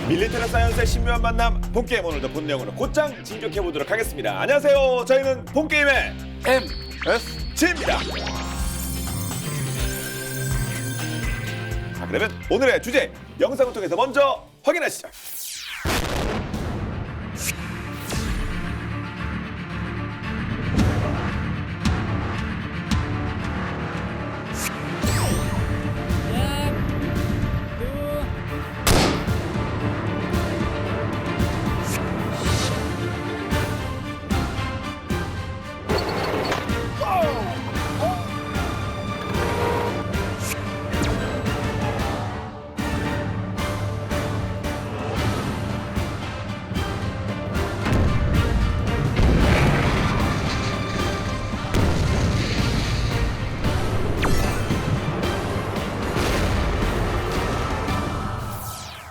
밀리터리 사이언스의 신묘한 만남 본게임 오늘도 본 내용으로 곧장 진격해보도록 하겠습니다. 안녕하세요. 저희는 본게임의 MSG입니다. 자, 그러면 오늘의 주제 영상을 통해서 먼저 확인하시죠.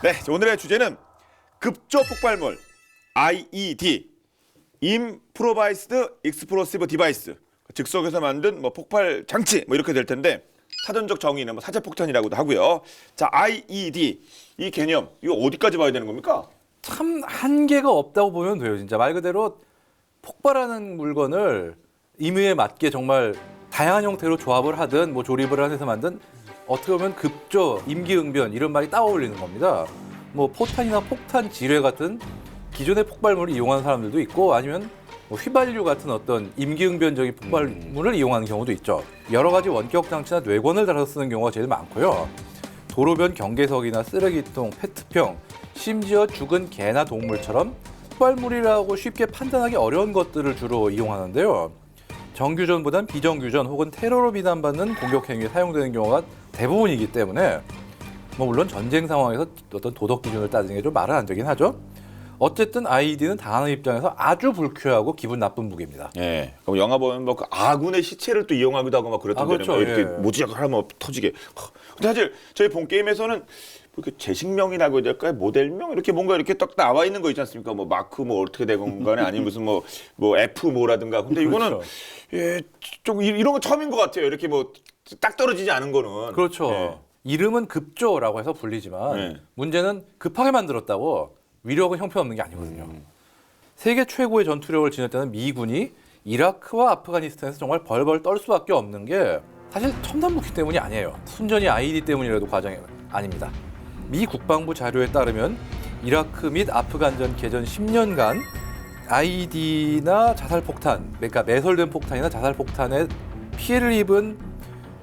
네, 오늘의 주제는 급조 폭발물 IED (Improvised Explosive Device) 즉석에서 만든 폭발 장치 이렇게 될 텐데 사전적 정의는 사제 폭탄이라고도 하고요. 자, IED 이 개념 이거 어디까지 봐야 되는 겁니까? 참 한계가 없다고 보면 돼요. 진짜 말 그대로 폭발하는 물건을 임의에 맞게 정말 다양한 형태로 조합을 하든 조립을 해서 만든 어떻게 보면 급조, 임기응변 이런 말이 따어올리는 겁니다. 포탄이나 폭탄 지뢰 같은 기존의 폭발물을 이용하는 사람들도 있고 아니면 휘발유 같은 어떤 임기응변적인 폭발물을 이용하는 경우도 있죠. 여러 가지 원격 장치나 뇌관을 달아서 쓰는 경우가 제일 많고요. 도로변 경계석이나 쓰레기통, 페트병, 심지어 죽은 개나 동물처럼 폭발물이라고 쉽게 판단하기 어려운 것들을 주로 이용하는데요. 정규전보단 비정규전 혹은 테러로 비난받는 공격 행위에 사용되는 경우가 대부분이기 때문에 물론 전쟁 상황에서 어떤 도덕 기준을 따지는 게 좀 말은 안 되긴 하죠. 어쨌든 IED는 당하는 입장에서 아주 불쾌하고 기분 나쁜 무기입니다. 예. 그럼 영화 보면 그 아군의 시체를 또 이용하기도 하고 그렇던데 그렇죠. 이렇게 예. 모지작을 하면 터지게. 근데 사실 저희 본 게임에서는 이렇게 제식명이라고 해야 될까요? 모델명 이렇게 뭔가 이렇게 딱 나와 있는 거 있지 않습니까? 마크 어떻게 된 건가요? 아니면 무슨 F 뭐라든가. 근데 이거는 그렇죠. 예, 좀 이런 건 처음인 것 같아요. 이렇게 딱 떨어지지 않은 거는. 그렇죠. 예. 이름은 급조라고 해서 불리지만 네. 문제는 급하게 만들었다고 위력은 형편없는 게 아니거든요. 세계 최고의 전투력을 지녔다는 미군이 이라크와 아프가니스탄에서 정말 벌벌 떨 수밖에 없는 게 사실 첨단 무기 때문이 아니에요. 순전히 IED 때문이라도 과정이 아닙니다. 미 국방부 자료에 따르면 이라크 및 아프간전 개전 10년간 IED나 자살폭탄, 그러니까 매설된 폭탄이나 자살폭탄에 피해를 입은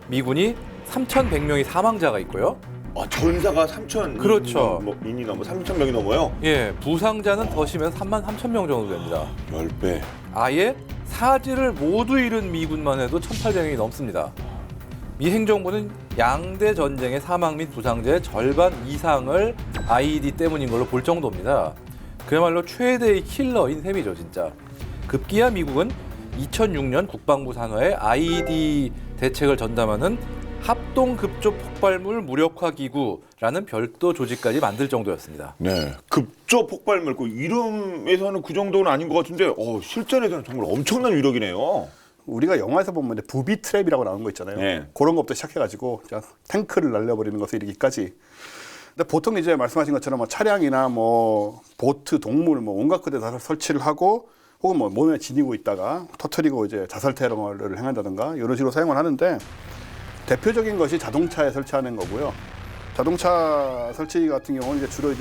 미군이 3,100명이 사망자가 있고요. 전사가 3,000 그렇죠. 인이 넘어 3,000명이 넘어요. 예, 부상자는 더 심해서 33,000명 정도 됩니다. 10배. 아예 사지를 모두 잃은 미군만 해도 1,800명이 넘습니다. 미 행정부는 양대 전쟁의 사망 및 부상자의 절반 이상을 IED 때문인 걸로 볼 정도입니다. 그야말로 최대의 킬러인 셈이죠, 진짜. 급기야 미국은 2006년 국방부 산하에 IED 대책을 전담하는 합동급조 폭발물 무력화 기구라는 별도 조직까지 만들 정도였습니다. 네, 급조 폭발물 그 이름에서는 그 정도는 아닌 것 같은데 실전에서는 정말 엄청난 위력이네요. 우리가 영화에서 보면 부비 트랩이라고 나오는 거 있잖아요. 네. 그런 것부터 시작해가지고 탱크를 날려버리는 것에 이르기까지. 근데 보통 이제 말씀하신 것처럼 차량이나 보트, 동물 온갖 것에 다 설치를 하고 혹은 몸에 지니고 있다가 터트리고 이제 자살 테러를 행한다든가 이런 식으로 사용을 하는데 대표적인 것이 자동차에 설치하는 거고요. 자동차 설치 같은 경우는 이제 주로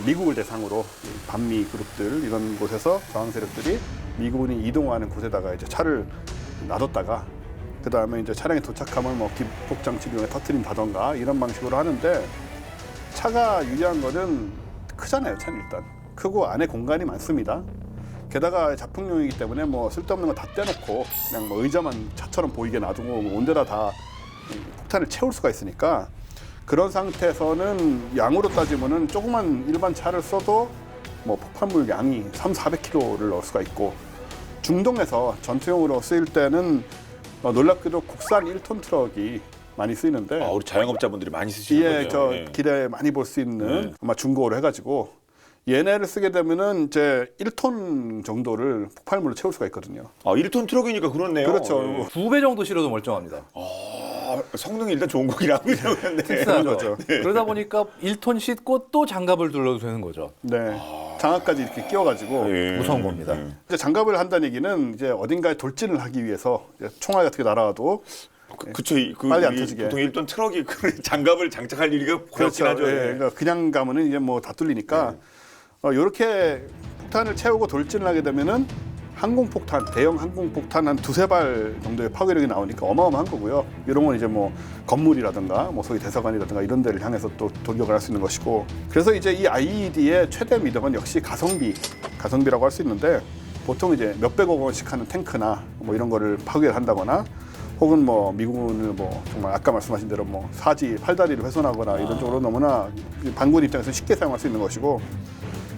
미국을 대상으로 반미 그룹들 이런 곳에서 저항 세력들이 미군이 이동하는 곳에다가 이제 차를 놔뒀다가 그 다음에 이제 차량에 도착하면 기폭 장치를 이용해 터트린다던가 이런 방식으로 하는데 차가 유리한 거는 크잖아요. 차는 일단 크고 안에 공간이 많습니다. 게다가 자풍용이기 때문에 쓸데없는 거 다 떼놓고 그냥 의자만 차처럼 보이게 놔두고 온데다 다 폭탄을 채울 수가 있으니까 그런 상태에서는 양으로 따지면은 조그만 일반 차를 써도 폭발물 양이 300~400kg를 넣을 수가 있고 중동에서 전투용으로 쓰일 때는 놀랍게도 국산 1톤 트럭이 많이 쓰이는데 우리 자영업자분들이 많이 쓰시는 거죠. 길에 많이 볼 수 있는 아마 중고로 해가지고 얘네를 쓰게 되면은 이제 1톤 정도를 폭발물로 채울 수가 있거든요. 1톤 트럭이니까 그렇네요. 그렇죠. 예. 2배 정도 실어도 멀쩡합니다. 성능이 일단 좋은 거기라고 생각했는데. 특수하죠. 거죠. 그러다 보니까 1톤 싣고 또 장갑을 둘러도 되는 거죠. 네. 장갑까지 이렇게 끼워가지고 예. 무서운 겁니다. 이제 장갑을 한다는 얘기는 이제 어딘가에 돌진을 하기 위해서 이제 총알 같은 게 날아와도 그쵸. 빨리 안 터지게. 보통 1톤 트럭이 그 장갑을 장착할 일이 그렇죠. 그렇긴 하죠. 예, 그러니까 그냥 가면은 이제 뭐 다 뚫리니까 이렇게 폭탄을 채우고 돌진을 하게 되면은 항공폭탄, 대형 항공폭탄 한 두세 발 정도의 파괴력이 나오니까 어마어마한 거고요. 이런 건 이제 뭐 건물이라든가 뭐 소위 대사관이라든가 이런 데를 향해서 또 돌격을 할 수 있는 것이고. 그래서 이제 이 IED의 최대 믿음은 역시 가성비라고 할 수 있는데 보통 이제 몇백억 원씩 하는 탱크나 뭐 이런 거를 파괴를 한다거나 혹은 뭐 미군을 뭐 정말 아까 말씀하신 대로 뭐 사지, 팔다리를 훼손하거나 이런 쪽으로 너무나 반군 입장에서 쉽게 사용할 수 있는 것이고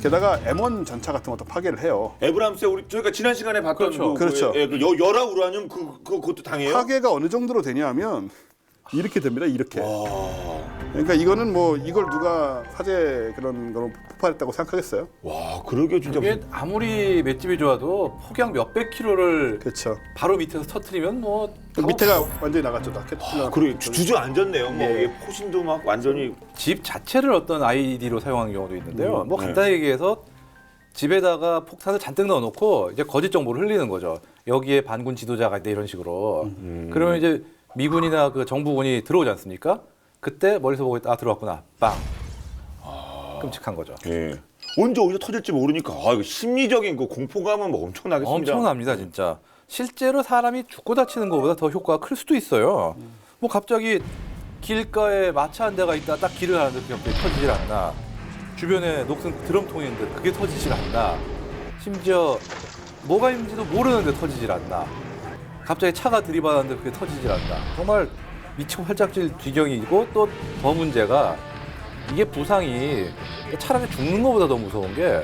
게다가 M1 전차 같은 것도 파괴를 해요. 에브람스 저희가 지난 시간에 봤던 그렇죠. 그렇죠. 열화 우라늄 그것도 당해요. 파괴가 어느 정도로 되냐면 이렇게 됩니다. 이렇게. 와, 그러니까 이거는 뭐 이걸 누가 화재 그런 거로 폭발했다고 생각하겠어요? 와, 그러게 진짜. 이게 아무리 맷집이 좋아도 폭약 몇백 킬로를 그렇죠. 바로 밑에서 터트리면 뭐 밑에가 완전히 나갔죠. 다 캐터필러. 그래 주저앉았네요. 뭐 예. 이게 포신도 막 완전히 집 자체를 어떤 IED로 사용하는 경우도 있는데요. 뭐 네. 간단히 얘기해서 집에다가 폭탄을 잔뜩 넣어놓고 이제 거짓 정보를 흘리는 거죠. 여기에 반군 지도자가 있다 이런 식으로. 그러면 이제 미군이나 그 정부군이 들어오지 않습니까? 그때 멀리서 보고 있다. 아 들어왔구나. 빵. 끔찍한 거죠. 예. 언제 어디서 터질지 모르니까 이거 심리적인 그 공포감은 뭐 엄청나겠습니다. 엄청납니다, 진짜. 실제로 사람이 죽고 다치는 것보다 더 효과가 클 수도 있어요. 뭐 갑자기 길가에 마차 한 대가 있다, 딱 길을 가는데 그게 갑자기 터지질 않나. 주변에 녹슨 드럼통이 있는데 그게 터지질 않나. 심지어 뭐가 있는지도 모르는데 터지질 않나. 갑자기 차가 들이받았는데 그게 터지질 않나. 정말 미치고 팔짝질 지경이고 또 더 문제가 이게 부상이 차라리 죽는 것보다 더 무서운 게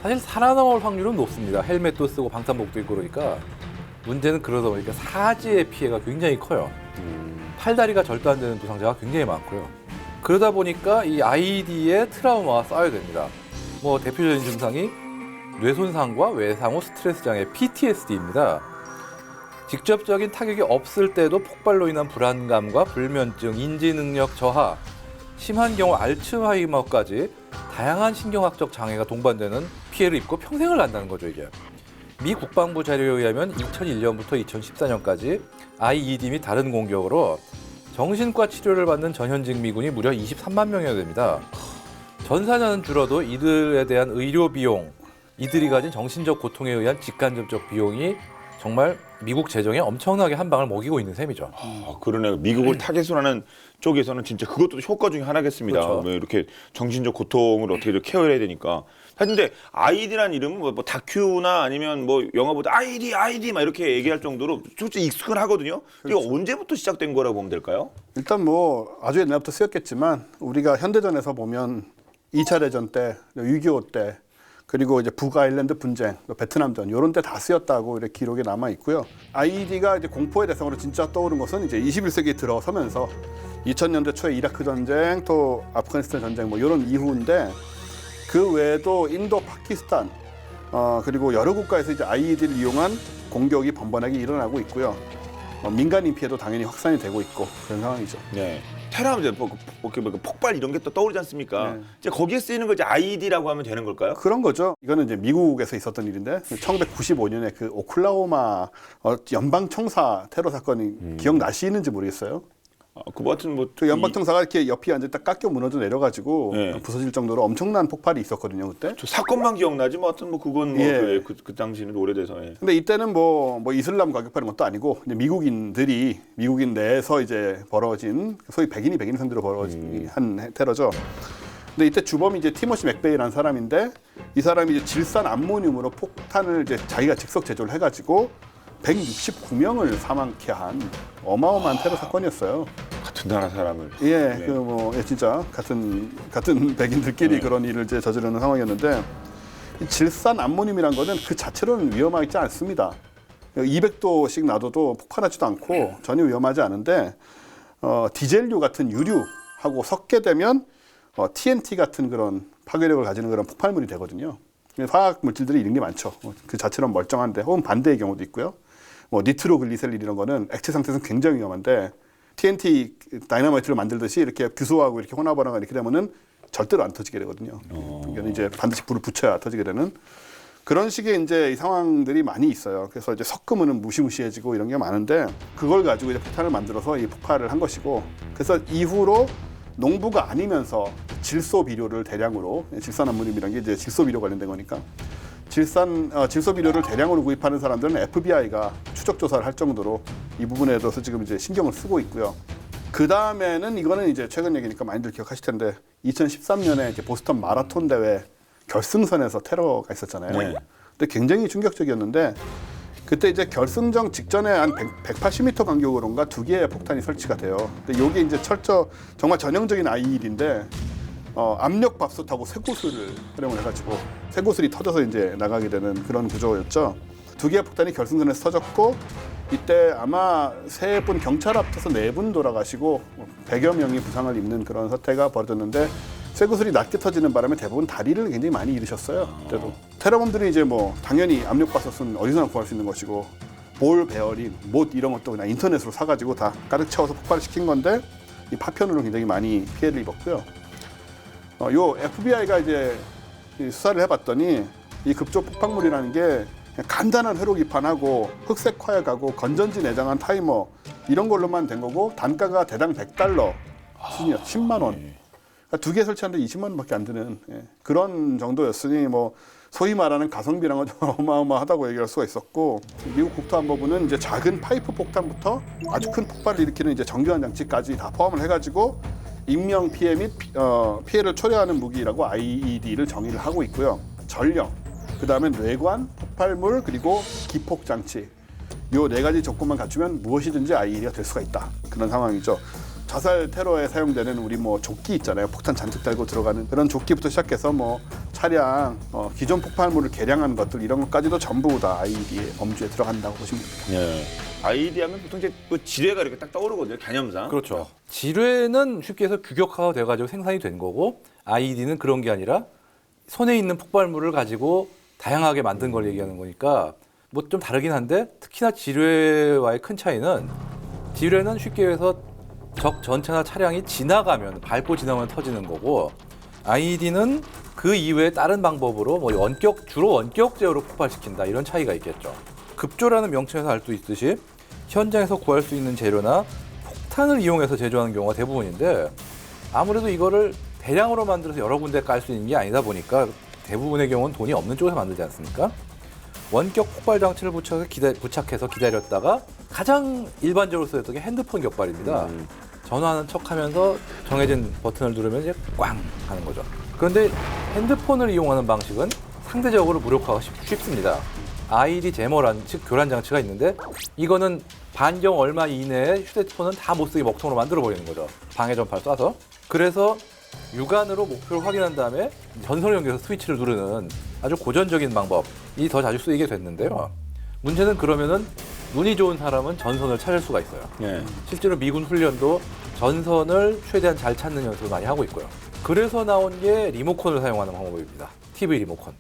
사실 살아남을 확률은 높습니다. 헬멧도 쓰고 방탄복도 입고 그러니까 문제는 그러다 보니까 사지의 피해가 굉장히 커요. 팔다리가 절도 안 되는 부상자가 굉장히 많고요. 그러다 보니까 이 IED의 트라우마가 쌓여야 됩니다. 뭐 대표적인 증상이 뇌손상과 외상 후 스트레스 장애 PTSD입니다. 직접적인 타격이 없을 때도 폭발로 인한 불안감과 불면증, 인지 능력 저하, 심한 경우 알츠하이머까지 다양한 신경학적 장애가 동반되는 피해를 입고 평생을 간다는 거죠, 이게. 미 국방부 자료에 의하면 2001년부터 2014년까지 IED 및 다른 공격으로 정신과 치료를 받는 전현직 미군이 무려 23만 명이나 됩니다. 전사자는 줄어도 이들에 대한 의료 비용, 이들이 가진 정신적 고통에 의한 직간접적 비용이 정말 미국 재정에 엄청나게 한 방을 먹이고 있는 셈이죠. 그러네. 미국을 타겟으로 하는 쪽에서는 진짜 그것도 효과 중에 하나겠습니다. 그렇죠. 뭐 이렇게 정신적 고통을 어떻게 해야 되니까. 근데 아이디라는 이름은 뭐 다큐나 아니면 뭐 영화 보다 아이디 막 이렇게 얘기할 정도로 솔직히 익숙은 하거든요. 이거 언제부터 시작된 거라고 보면 될까요? 일단 뭐 아주 옛날부터 쓰였겠지만 우리가 현대전에서 보면 2차 대전 때, 6.25 때 그리고 이제 북아일랜드 분쟁, 베트남전 이런 때 다 쓰였다고 이렇게 기록에 남아 있고요. IED가 이제 공포의 대상으로 진짜 떠오른 것은 이제 21세기에 들어서면서 2000년대 초에 이라크 전쟁, 또 아프가니스탄 전쟁 뭐 이런 이후인데 그 외에도 인도, 파키스탄 그리고 여러 국가에서 이제 IED를 이용한 공격이 번번하게 일어나고 있고요. 민간인 피해도 당연히 확산이 되고 있고 그런 상황이죠. 네. 테러하면 이제 뭐 폭발 이런 게 또 떠오르지 않습니까? 네. 이제 거기에 쓰이는 걸 이제 IED라고 하면 되는 걸까요? 그런 거죠. 이거는 이제 미국에서 있었던 일인데 1995년에 그 오클라호마 연방 청사 테러 사건이 기억나시는지 모르겠어요. 그 같은 뭐 그 연방 청사가 이렇게 옆이 완전 딱 깎여 무너져 내려가지고 네. 부서질 정도로 엄청난 폭발이 있었거든요 그때. 저 사건만 기억나지 뭐 하여튼 뭐 그건 뭐 예. 그 당시는 오래돼서. 예. 근데 이때는 뭐 이슬람 가격파는 것도 아니고 이제 미국인 내에서 이제 벌어진 소위 백인 상대로 벌어진 한 테러죠. 근데 이때 주범이 이제 티모시 맥베이라는 사람인데 이 사람이 이제 질산 암모늄으로 폭탄을 이제 자기가 직접 제조를 해가지고 169명을 사망케 한 어마어마한 테러 사건이었어요. 같은 나라 사람을. 예, 네. 그 뭐 진짜 같은 백인들끼리 네. 그런 일을 이제 저지르는 상황이었는데 이 질산 암모늄이란 거는 그 자체로는 위험하지 않습니다. 200도씩 놔둬도 폭발하지도 않고 전혀 위험하지 않은데 디젤류 같은 유류하고 섞게 되면 TNT 같은 그런 파괴력을 가지는 그런 폭발물이 되거든요. 화학 물질들이 이런 게 많죠. 그 자체로는 멀쩡한데 혹은 반대의 경우도 있고요. 뭐 니트로글리세린 이런 거는 액체 상태에서는 굉장히 위험한데 TNT 다이너마이트를 만들듯이 이렇게 규소하고 이렇게 혼합하거나 이렇게 되면은 절대로 안 터지게 되거든요. 그러니까 이제 반드시 불을 붙여야 터지게 되는 그런 식의 이제 이 상황들이 많이 있어요. 그래서 이제 섞으면은 무시무시해지고 이런 게 많은데 그걸 가지고 이제 폭탄을 만들어서 이 폭발을 한 것이고 그래서 이후로 농부가 아니면서 질소 비료를 대량으로 질산암모늄이라는 게 이제 질소 비료 관련된 거니까 질소 비료를 대량으로 구입하는 사람들은 FBI가 추적 조사를 할 정도로 이 부분에 대해서 지금 이제 신경을 쓰고 있고요. 그 다음에는 이거는 이제 최근 얘기니까 많이들 기억하실 텐데 2013년에 이제 보스턴 마라톤 대회 결승선에서 테러가 있었잖아요. 네. 근데 굉장히 충격적이었는데 그때 이제 결승전 직전에 한 180m 간격으로인가 2개의 폭탄이 설치가 돼요. 근데 이게 이제 정말 전형적인 IED인데 압력밥솥하고 쇠구슬을 활용을 해가지고 쇠구슬이 터져서 이제 나가게 되는 그런 구조였죠. 2개의 폭탄이 결승선에서 터졌고 이때 아마 3분 경찰 앞에서 4분 돌아가시고 100여 명이 부상을 입는 그런 사태가 벌어졌는데 쇠구슬이 낮게 터지는 바람에 대부분 다리를 굉장히 많이 잃으셨어요. 그때도 테러범들이 이제 뭐 당연히 압력밥솥은 어디서나 구할 수 있는 것이고 볼 베어링, 못 이런 것도 그냥 인터넷으로 사가지고 다 가득 채워서 폭발을 시킨 건데 이 파편으로 굉장히 많이 피해를 입었고요. 요 FBI가 이제 수사를 해봤더니 이 급조 폭발물이라는 게 그냥 간단한 회로 기판하고 흑색 화약하고 건전지 내장한 타이머 이런 걸로만 된 거고 단가가 대당 $100 수준이었 10만 원. 그러니까 2개 설치하는데 20만 원밖에 안 드는 그런 정도였으니 뭐 소위 말하는 가성비랑은 좀 어마어마하다고 얘기할 수가 있었고 미국 국토안보부는 이제 작은 파이프 폭탄부터 아주 큰 폭발을 일으키는 이제 정교한 장치까지 다 포함을 해가지고 인명 피해 및 피해를 초래하는 무기라고 IED를 정의를 하고 있고요. 전력, 그 다음에 뇌관, 폭발물 그리고 기폭 장치 요 4가지 조건만 갖추면 무엇이든지 IED가 될 수가 있다. 그런 상황이죠. 자살 테러에 사용되는 우리 뭐 조끼 있잖아요. 폭탄 잔뜩 달고 들어가는 그런 조끼부터 시작해서 뭐 차량, 기존 폭발물을 개량한 것들 이런 것까지도 전부 다 IED의 범주에 들어간다고 보시면 됩니다. 예. IED 하면 보통 이제 또 지뢰가 이렇게 딱 떠오르거든요. 개념상. 그렇죠. 지뢰는 쉽게 해서 규격화가 돼가지고 생산이 된 거고 IED는 그런 게 아니라 손에 있는 폭발물을 가지고 다양하게 만든 걸 얘기하는 거니까 뭐 좀 다르긴 한데 특히나 지뢰와의 큰 차이는 지뢰는 쉽게 해서 적 전차나 차량이 지나가면 밟고 지나면 터지는 거고 IED는 그 이외에 다른 방법으로 뭐 주로 원격제어로 폭발시킨다 이런 차이가 있겠죠. 급조라는 명칭에서 알 수 있듯이 현장에서 구할 수 있는 재료나 폭탄을 이용해서 제조하는 경우가 대부분인데 아무래도 이거를 대량으로 만들어서 여러 군데 깔 수 있는 게 아니다 보니까 대부분의 경우는 돈이 없는 쪽에서 만들지 않습니까? 원격 폭발 장치를 부착해서 기다렸다가 가장 일반적으로 쓰였던 게 핸드폰 격발입니다. 전화하는 척하면서 정해진 버튼을 누르면 이제 꽝 하는 거죠. 그런데 핸드폰을 이용하는 방식은 상대적으로 무력화가 쉽습니다. IED 제머란 즉 교란 장치가 있는데 이거는 반경 얼마 이내에 휴대폰은 다 못 쓰게 먹통으로 만들어 버리는 거죠. 방해 전파를 쏴서. 그래서 육안으로 목표를 확인한 다음에 전선을 연결해서 스위치를 누르는 아주 고전적인 방법이 더 자주 쓰이게 됐는데요. 문제는 그러면은 눈이 좋은 사람은 전선을 찾을 수가 있어요. 예. 실제로 미군 훈련도 전선을 최대한 잘 찾는 연습을 많이 하고 있고요. 그래서 나온 게 리모컨을 사용하는 방법입니다. TV 리모컨.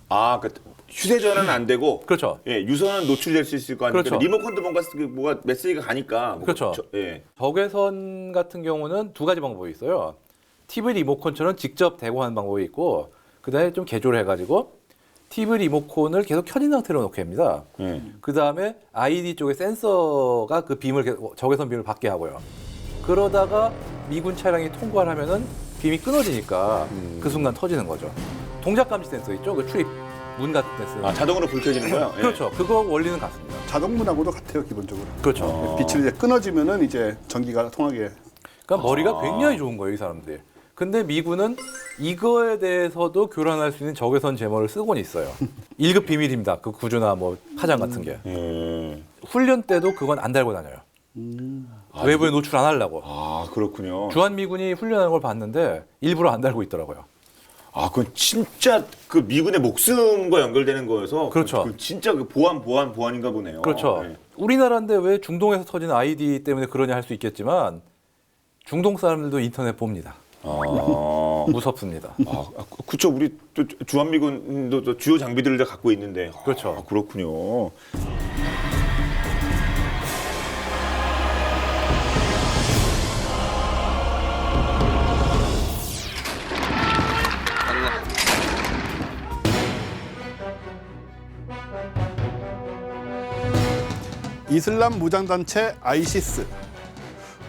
아, 그 휴대전화는 안 되고. 그렇죠. 예, 유선은 노출될 수 있을 거 아니에요. 그렇죠. 리모컨도 뭐가 메시지가 가니까. 그렇죠. 예. 적외선 같은 경우는 2가지 방법이 있어요. TV 리모컨처럼 직접 대고 하는 방법이 있고 그다음에 좀 개조를 해가지고 TV 리모컨을 계속 켜진 상태로 놓게 합니다. 그다음에 IED 쪽에 센서가 그 빔을 적외선 빔을 받게 하고요. 그러다가 미군 차량이 통과를 하면은 빔이 끊어지니까 그 순간 터지는 거죠. 동작 감지 센서 있죠? 그 출입 문 같은 데 쓰는. 아, 자동으로 불 켜지는 거요? 예. 그렇죠. 그거 원리는 같습니다. 자동문하고도 같아요 기본적으로. 그렇죠. 빛을 이제 끊어지면은 이제 전기가 통하게. 그러니까 머리가 굉장히 좋은 거예요, 이 사람들이. 근데 미군은 이거에 대해서도 교란할 수 있는 적외선 제머를 쓰고는 있어요. 1급 비밀입니다. 그 구조나 뭐 파장 같은 게. 훈련 때도 그건 안 달고 다녀요. 외부에 노출 안 하려고. 아, 그렇군요. 주한미군이 훈련하는 걸 봤는데 일부러 안 달고 있더라고요. 아, 그건 진짜 그 미군의 목숨과 연결되는 거여서. 그렇죠. 그 진짜 그 보안인가 보네요. 그렇죠. 예. 우리나라인데 왜 중동에서 터지는 IED 때문에 그러냐 할 수 있겠지만 중동 사람들도 인터넷 봅니다. 아, 무섭습니다. 그렇죠. 우리 또 주한미군도 또 주요 장비들을 다 갖고 있는데. 그렇죠. 아, 그렇군요. 이슬람 무장단체 아이시스.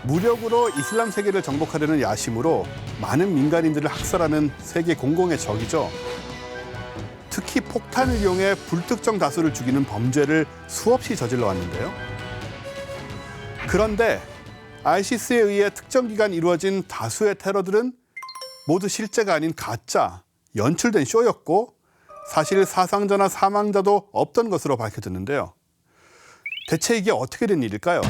무력으로 이슬람 세계를 정복하려는 야심으로 많은 민간인들을 학살하는 세계 공공의 적이죠. 특히 폭탄을 이용해 불특정 다수를 죽이는 범죄를 수없이 저질러 왔는데요. 그런데 아이시스에 의해 특정 기간 이루어진 다수의 테러들은 모두 실제가 아닌 가짜, 연출된 쇼였고 사실 사상자나 사망자도 없던 것으로 밝혀졌는데요. 대체 이게 어떻게 된 일일까요?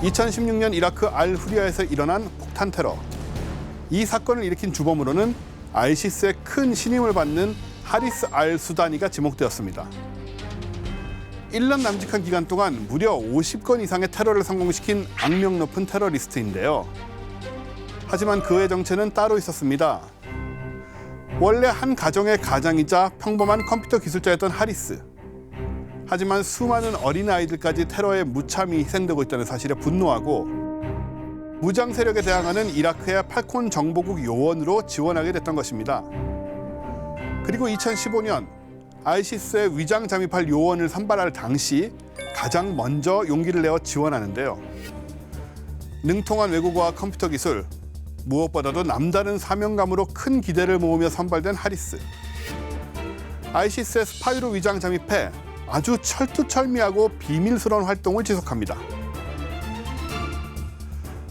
(2016년) 이라크 알-후리아에서 일어난 폭탄 테러. 이 사건을 일으킨 주범으로는 아이시스의 큰 신임을 받는 하리스 알-수다니가 지목되었습니다. 1년 남짓한 기간 동안 무려 50건 이상의 테러를 성공시킨 악명 높은 테러리스트인데요. 하지만 그의 정체는 따로 있었습니다. 원래 한 가정의 가장이자 평범한 컴퓨터 기술자였던 하리스. 하지만 수많은 어린아이들까지 테러에 무참히 희생되고 있다는 사실에 분노하고 무장 세력에 대항하는 이라크의 팔콘 정보국 요원으로 지원하게 됐던 것입니다. 그리고 2015년 아이시스의 위장 잠입할 요원을 선발할 당시 가장 먼저 용기를 내어 지원하는데요. 능통한 외국어와 컴퓨터 기술, 무엇보다도 남다른 사명감으로 큰 기대를 모으며 선발된 하리스. 아이시스의 스파이로 위장 잠입해 아주 철두철미하고 비밀스러운 활동을 지속합니다.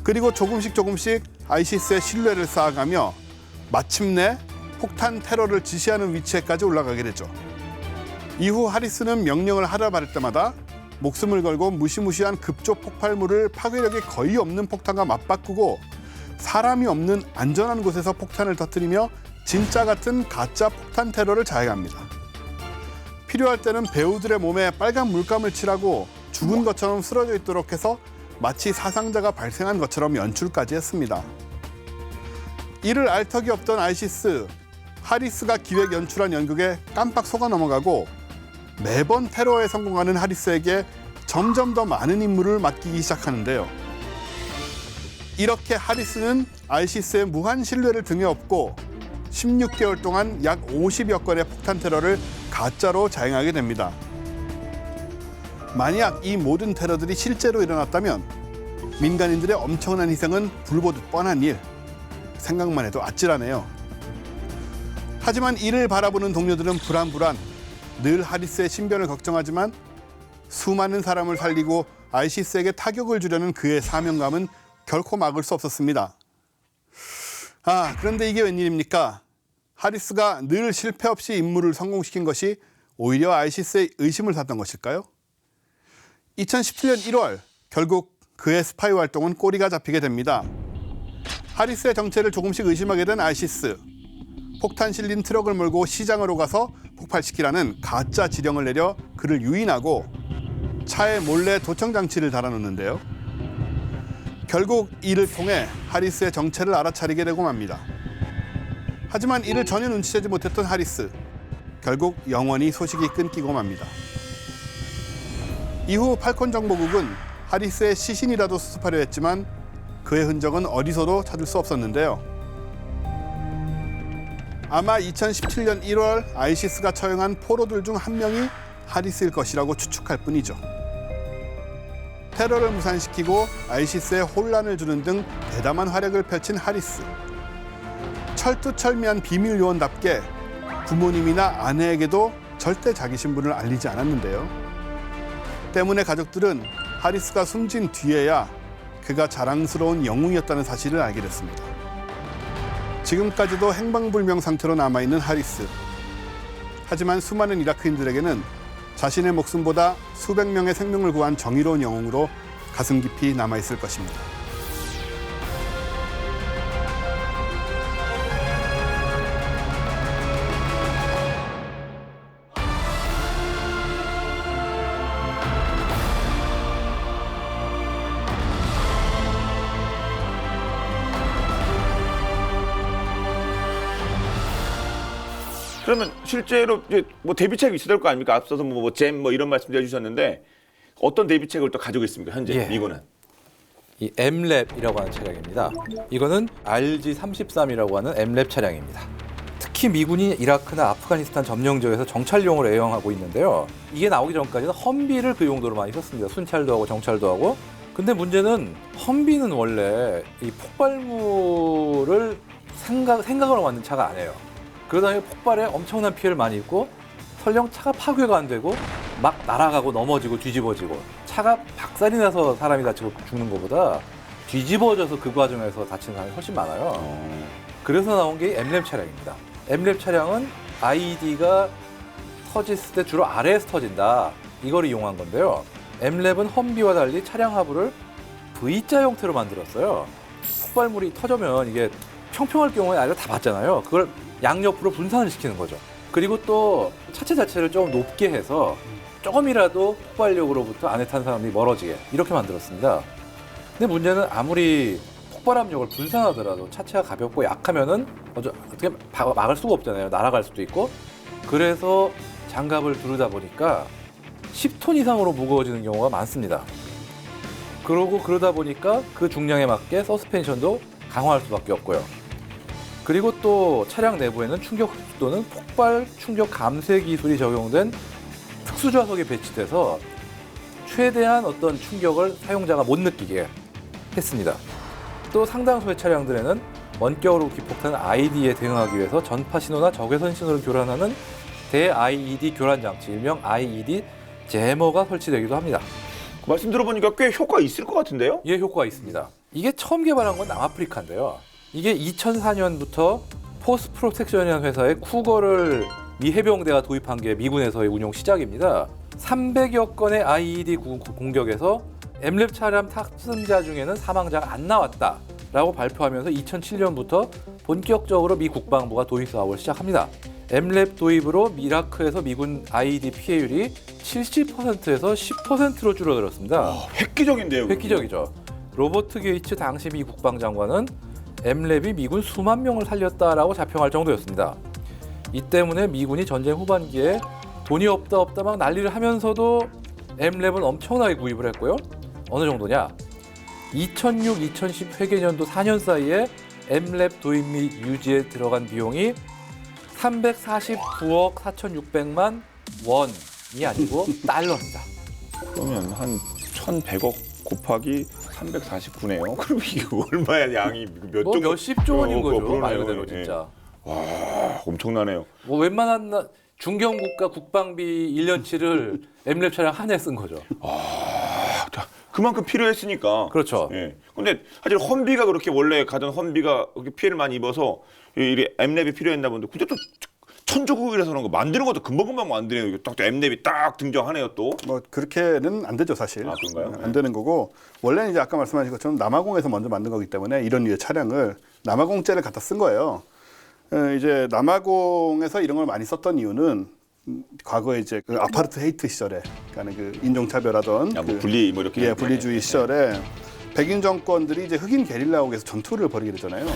그리고 조금씩 아이시스의 신뢰를 쌓아가며 마침내 폭탄 테러를 지시하는 위치에까지 올라가게 되죠. 이후 하리스는 명령을 하라 말할 때마다 목숨을 걸고 무시무시한 급조 폭발물을 파괴력이 거의 없는 폭탄과 맞바꾸고 사람이 없는 안전한 곳에서 폭탄을 터뜨리며 진짜 같은 가짜 폭탄 테러를 자행합니다. 필요할 때는 배우들의 몸에 빨간 물감을 칠하고 죽은 것처럼 쓰러져 있도록 해서 마치 사상자가 발생한 것처럼 연출까지 했습니다. 이를 알 턱이 없던 아이시스, 하리스가 기획 연출한 연극에 깜빡 속아 넘어가고 매번 테러에 성공하는 하리스에게 점점 더 많은 임무를 맡기기 시작하는데요. 이렇게 하리스는 아이시스의 무한 신뢰를 등에 업고 16개월 동안 약 50여 건의 폭탄 테러를 가짜로 자행하게 됩니다. 만약 이 모든 테러들이 실제로 일어났다면 민간인들의 엄청난 희생은 불보듯 뻔한 일, 생각만 해도 아찔하네요. 하지만 이를 바라보는 동료들은 불안불안, 늘 하리스의 신변을 걱정하지만 수많은 사람을 살리고 아이시스에게 타격을 주려는 그의 사명감은 결코 막을 수 없었습니다. 그런데 이게 웬일입니까? 하리스가 늘 실패 없이 임무를 성공시킨 것이 오히려 아이시스의 의심을 샀던 것일까요? 2017년 1월 결국 그의 스파이 활동은 꼬리가 잡히게 됩니다. 하리스의 정체를 조금씩 의심하게 된 아이시스. 폭탄 실린 트럭을 몰고 시장으로 가서 폭발시키라는 가짜 지령을 내려 그를 유인하고 차에 몰래 도청 장치를 달아놓는데요. 결국 이를 통해 하리스의 정체를 알아차리게 되고 맙니다. 하지만 이를 전혀 눈치채지 못했던 하리스. 결국 영원히 소식이 끊기고 맙니다. 이후 팔콘 정보국은 하리스의 시신이라도 수습하려 했지만 그의 흔적은 어디서도 찾을 수 없었는데요. 아마 2017년 1월 아이시스가 처형한 포로들 중 한 명이 하리스일 것이라고 추측할 뿐이죠. 테러를 무산시키고 아이시스에 혼란을 주는 등 대담한 활약을 펼친 하리스. 철두철미한 비밀 요원답게 부모님이나 아내에게도 절대 자기 신분을 알리지 않았는데요. 때문에 가족들은 하리스가 숨진 뒤에야 그가 자랑스러운 영웅이었다는 사실을 알게 됐습니다. 지금까지도 행방불명 상태로 남아있는 하리스. 하지만 수많은 이라크인들에게는 자신의 목숨보다 수백 명의 생명을 구한 정의로운 영웅으로 가슴 깊이 남아있을 것입니다. 그러면 실제로 이제 뭐 대비책이 있어야 될 거 아닙니까? 앞서서 잼 이런 말씀도 해주셨는데 어떤 대비책을 또 가지고 있습니까? 현재 예. 미군은. 이 M랩이라고 하는 차량입니다. 이거는 RG-33이라고 하는 M랩 차량입니다. 특히 미군이 이라크나 아프가니스탄 점령 지역에서 정찰용으로 애용하고 있는데요. 이게 나오기 전까지는 험비를 그 용도로 많이 썼습니다. 순찰도 하고 정찰도 하고. 근데 문제는 험비는 원래 이 폭발물을 생각으로 만든 차가 아니에요. 그러다 보니 폭발에 엄청난 피해를 많이 입고 설령 차가 파괴가 안 되고 막 날아가고 넘어지고 뒤집어지고 차가 박살이 나서 사람이 다치고 죽는 것보다 뒤집어져서 그 과정에서 다치는 사람이 훨씬 많아요. 그래서 나온 게 M랩 차량입니다. M랩 차량은 IED가 터졌을 때 주로 아래에서 터진다. 이걸 이용한 건데요. M랩은 험비와 달리 차량 하부를 V자 형태로 만들었어요. 폭발물이 터지면 이게 평평할 경우에 아래가 다 맞잖아요. 그걸 양옆으로 분산을 시키는 거죠. 그리고 또 차체 자체를 좀 높게 해서 조금이라도 폭발력으로부터 안에 탄 사람들이 멀어지게 이렇게 만들었습니다. 근데 문제는 아무리 폭발 압력을 분산하더라도 차체가 가볍고 약하면은 어떻게 막을 수가 없잖아요. 날아갈 수도 있고. 그래서 장갑을 두르다 보니까 10톤 이상으로 무거워지는 경우가 많습니다. 그러다 보니까 그 중량에 맞게 서스펜션도 강화할 수밖에 없고요. 그리고 또 차량 내부에는 충격 흡수 또는 폭발 충격 감쇄 기술이 적용된 특수 좌석이 배치돼서 최대한 어떤 충격을 사용자가 못 느끼게 했습니다. 또 상당수의 차량들에는 원격으로 기폭탄 IED에 대응하기 위해서 전파 신호나 적외선 신호를 교란하는 대-IED 교란 장치, 일명 IED 제머가 설치되기도 합니다. 말씀 들어보니까 꽤 효과 있을 것 같은데요? 예, 효과가 있습니다. 이게 처음 개발한 건 남아프리카인데요. 이게 2004년부터 포스 프로텍션이라는 회사의 쿠거를 미 해병대가 도입한 게 미군에서의 운용 시작입니다. 300여 건의 IED 공격에서 M랩 차량 탑승자 중에는 사망자가 안 나왔다라고 발표하면서 2007년부터 본격적으로 미 국방부가 도입 사업을 시작합니다. M랩 도입으로 이라크에서 미군 IED 피해율이 70%에서 10%로 줄어들었습니다. 획기적인데요. 획기적이죠. 로버트 게이츠 당시 미 국방장관은 M랩이 미군 수만 명을 살렸다라고 자평할 정도였습니다. 이 때문에 미군이 전쟁 후반기에 돈이 없다 막 난리를 하면서도 M랩은 엄청나게 구입을 했고요. 어느 정도냐? 2006-2010 회계년도 4년 사이에 M랩 도입 및 유지에 들어간 비용이 349억 4,600만 원이 아니고 달러입니다. 그러면 한 1,100억 곱하기 349네요. 그럼 이게 얼마야 양이 뭐 몇십 조 원인 거죠. 그러네요. 말 그대로 예. 진짜. 와 엄청나네요. 뭐 웬만한 중견국가 국방비 1년치를 M랩 차량 한 해 쓴 거죠. 자, 그만큼 필요했으니까. 그렇죠. 예. 근데 사실 험비가 그렇게 원래 가던 험비가 그렇게 피해를 많이 입어서 이 M랩이 필요했나 본데 근데 또 천조국이라서 그런 거 만드는 것도 금방금방 만드네요. 이게 딱 M랩이 딱 등장하네요 또. 뭐 그렇게는 안 되죠 사실. 아, 그런가요? 안 되는 거고 원래는 이제 아까 말씀하신 것처럼 남아공에서 먼저 만든 거기 때문에 이런 류의 차량을 남아공제를 갖다 쓴 거예요. 이제 남아공에서 이런 걸 많이 썼던 이유는 과거에 이제 그 아파르트 헤이트 시절에 그러니까 그 인종차별하던 야, 뭐 분리 뭐 이렇게 분리주의 시절에 백인 정권들이 이제 흑인 게릴라국에서 전투를 벌이게 되잖아요.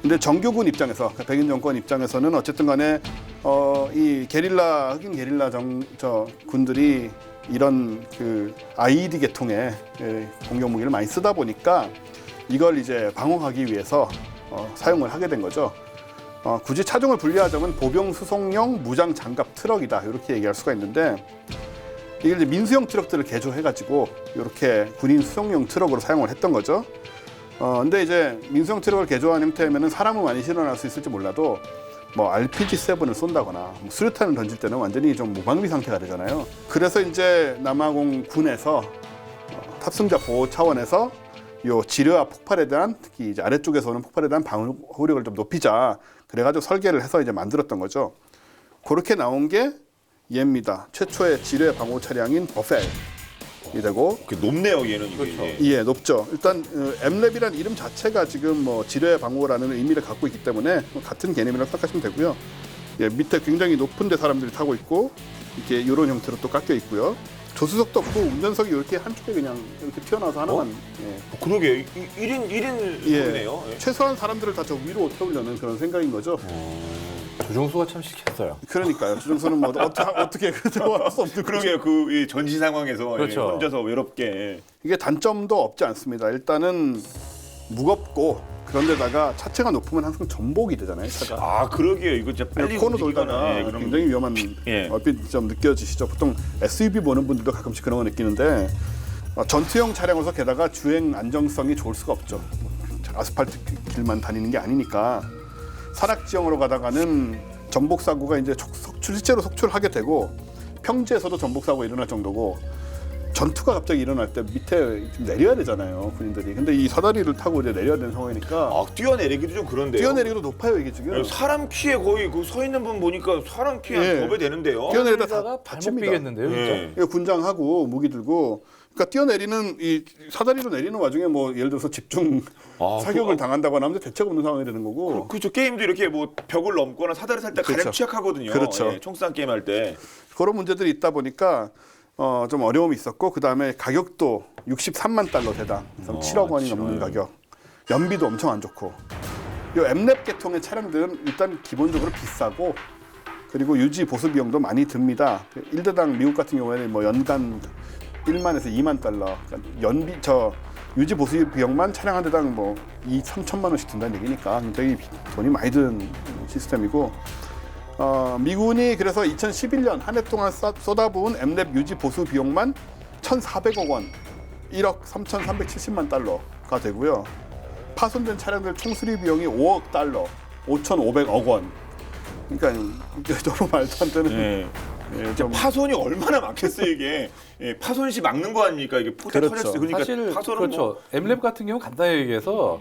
근데 정규군 입장에서 그러니까 백인 정권 입장에서는 어쨌든 간에 이 게릴라 흑인 게릴라 군들이 이런 그 IED 계통의 공격 무기를 많이 쓰다 보니까 이걸 이제 방어하기 위해서 사용을 하게 된 거죠. 굳이 차종을 분리하자면 보병 수송용 무장 장갑 트럭이다 이렇게 얘기할 수가 있는데 이게 이제 민수용 트럭들을 개조해가지고 이렇게 군인 수송용 트럭으로 사용을 했던 거죠. 근데 이제 민수용 트럭을 개조한 형태면은 사람은 많이 실어날 수 있을지 몰라도 뭐 RPG-7을 쏜다거나 뭐 수류탄을 던질 때는 완전히 좀 무방비 상태가 되잖아요. 그래서 이제 남아공 군에서 탑승자 보호 차원에서 요 지뢰와 폭발에 대한 특히 이제 아래쪽에서 오는 폭발에 대한 방어력을 좀 높이자 그래가지고 설계를 해서 이제 만들었던 거죠. 그렇게 나온 게 얘입니다. 최초의 지뢰 방호 차량인 버펠이 되고 높네요 얘는 이게. 그렇죠. 예, 높죠. 일단 M랩이라는 이름 자체가 지금 뭐 지뢰 방호라는 의미를 갖고 있기 때문에 같은 개념이라고 생각하시면 되고요. 예, 밑에 굉장히 높은 데 사람들이 타고 있고 이렇게 이런 형태로 또 깎여 있고요. 조수석도 없고 운전석이 이렇게 한쪽에 그냥 이렇게 튀어나와서 하나만. 그러게 1인 예. 소리네요. 예. 최소한 사람들을 다 저 위로 태우려는 그런 생각인 거죠. 조종수가 참 싫겠어요. 그러니까요. 조종수는 뭐 어떻게 들어갈 수 없는 그러게요. 그 전시 상황에서 그렇죠. 혼자서 외롭게. 이게 단점도 없지 않습니다. 일단은 무겁고 그런데다가 차체가 높으면 항상 전복이 되잖아요. 차가. 아 그러게요. 이거 진짜 빨리 코너 움직이거나, 돌다가 그럼 굉장히 위험한 예. 얼핏 좀 느껴지시죠. 보통 SUV 보는 분들도 가끔씩 그런 거 느끼는데 전투형 차량으로서 게다가 주행 안정성이 좋을 수가 없죠. 아스팔트 길만 다니는 게 아니니까 산악 지형으로 가다가는 전복 사고가 이제 실제로 속출하게 되고 평지에서도 전복 사고가 일어날 정도고 전투가 갑자기 일어날 때 밑에 좀 내려야 되잖아요, 군인들이. 근데 이 사다리를 타고 이제 내려야 되는 상황이니까 아 뛰어내리기도 좀 그런데요. 뛰어내리기도 높아요, 이게 지금. 사람 키에 거의 그 서 있는 분 보니까 사람 키에 예. 한 2배 되는데요. 뛰어내리다 다가 발목 다칩니다. 삐겠는데요, 진짜. 예. 이거 군장하고 무기 들고 그러니까 뛰어내리는 이 사다리로 내리는 와중에 뭐 예를 들어서 집중 아, 사격을 당한다거나 하면 대책 없는 상황이 되는 거고. 그렇죠. 게임도 이렇게 뭐 벽을 넘거나 사다리 살 때 가장 그렇죠. 취약하거든요. 그렇죠. 예, 총싸움 게임 할 때. 그런 문제들이 있다 보니까 좀 어려움이 있었고 그 다음에 가격도 63만 달러 대당, 7억 원이 넘는 가격. 연비도 엄청 안 좋고. 이 M랩 계통의 차량들은 일단 기본적으로 비싸고 그리고 유지 보수 비용도 많이 듭니다. 1대당 미국 같은 경우에는 뭐 연간 1만에서 2만 달러. 그러니까 유지 보수 비용만 차량 한 대당 뭐 3천만 원씩 든다는 얘기니까 굉장히 돈이 많이 드는 시스템이고. 미군이 그래서 2011년 한 해 동안 쏟아부은 M랩 유지 보수 비용만 1,400억 원, 1억 3,370만 달러가 되고요. 파손된 차량들 총수리 비용이 5억 달러, 5,500억 원. 그러니까 너무 말도 안 되는. 예. 예, 좀 파손이 얼마나 많겠어요 이게. 예, 파손 시 막는 거 아닙니까 이게 포대 그렇죠. 터졌어요. 그러니까 사실 파손은 그렇죠. M랩 같은 경우 간단히 얘기해서